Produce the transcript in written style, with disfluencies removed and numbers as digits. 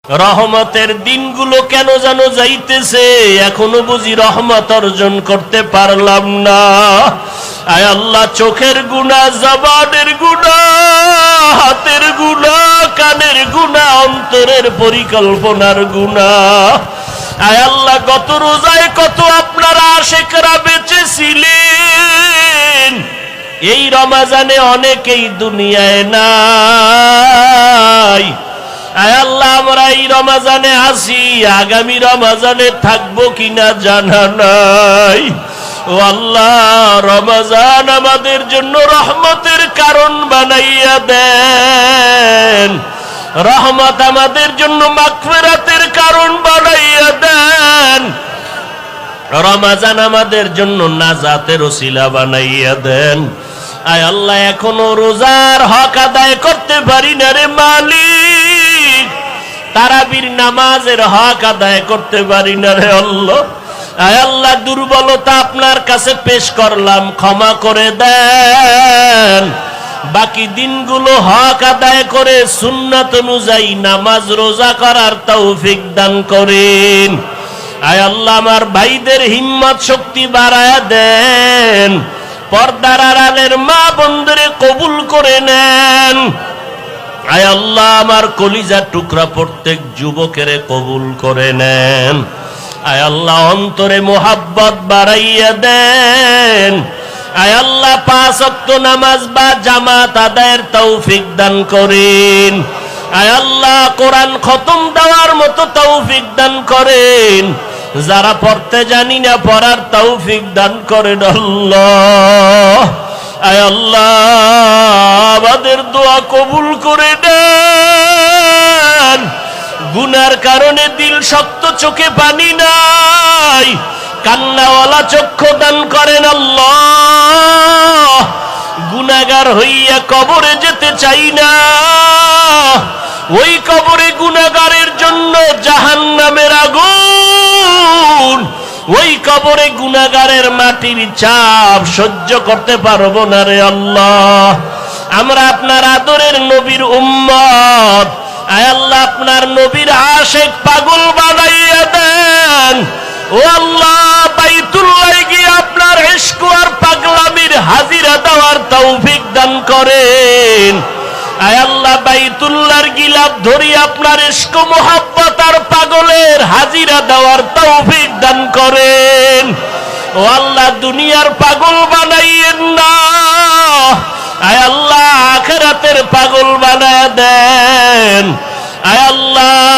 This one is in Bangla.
রহমতের দিনগুলো কেন যেন যাইতেছে, এখনো বুঝি রহমত অর্জন করতে পারলাম না। আয় আল্লাহ, চোখের গুনাহ, জবানের গুনাহ, হাতের গুনাহ, কানের গুনাহ, অন্তরের পরিকল্পনার গুনাহ। আয় আল্লাহ, গত রোজায় কত আপনার আশিকরা বেঁচে ছিলেন, এই রমজানে অনেকেই দুনিয়ায় নাই। আয় আল্লাহ, আমরা এই রমজানে আসি, আগামী রমজানে থাকবো কিনা জানা নাই। ও আল্লাহ, রমজান আমাদের জন্য রহমতের কারণ বানাইয়া দেন, রহমত আমাদের জন্য মাগফিরাতের কারণ বানাইয়া দেন, রমজান আমাদের জন্য নাজাতের ওসিলা বানাইয়া দেন। আয় আল্লাহ, এখনো রোজার হক আদায় করতে পারি না রে মালিক, তারাবির নামাজের হক আদায় করতে পারি না রে আল্লাহ। আয় আল্লাহ, দুর্বলতা আপনার কাছে পেশ করলাম, ক্ষমা করে দেন। বাকি দিনগুলো হক আদায় করে সুন্নাত অনুযায়ী নামাজ রোজা করার তৌফিক দান করেন। আয় আল্লাহ, আমার ভাইদের হিম্মত শক্তি বাড়ায়া দেন, পর্দার আড়ালের মা বন্ধুরে কবুল করে নেন। আয় আল্লাহ, আমার কলিজার টুকরা প্রত্যেক যুবকের কবুল করে নেন। আয় আল্লাহ, অন্তরে মোহাব্বত বাড়াইয়া দেন। আয় আল্লাহ, 5 ওয়াক্ত নামাজ বা জামাত আদায়ের তৌফিক দান করেন। আয় আল্লাহ, কোরআন খতম দেওয়ার মতো তৌফিক দান করেন। যারা পড়তে জানি না, পড়ার তৌফিক দান করেন আল্লাহ। আয় আল্লাহ, আমাদের দোয়া কবুল করে দেন। গুনার কারণে দিল শক্ত, চোখে পানি নাই, কান্নাওয়ালা চক্ষু দান করেন আল্লাহ। গুনাহগার হইয়া কবরে যেতে চাই না, ওই কবরে গুনাহগারের জন্য জাহান্নামের আগুন, ওই কবরে গুনাহগারের মাটির চাপ সহ্য করতে পারবো না রে আল্লাহ। আমরা আপনার আদরের নবীর উম্মত, আয় আল্লাহ, আপনার নবীর আশিক পাগল বানাইয়া দেন। ও আল্লাহ, বাইতুল্লাহ গিয়ে আপনার ইশক আর পাগলামির হাজিরা দেওয়ার তৌফিক দান করেন। আয় আল্লাহ, বাইতুল্লাহর গিলাফ ধরি আপনার ইশক, মোহাব্বত আর পাগলের হাজিরা দেওয়ার তৌফিক দান করেন। ও আল্লাহ, দুনিয়ার পাগল বানাইয়েন না, আয় আল্লাহ, আখিরাতের পাগল বানায় দেন। আয় আল্লাহ।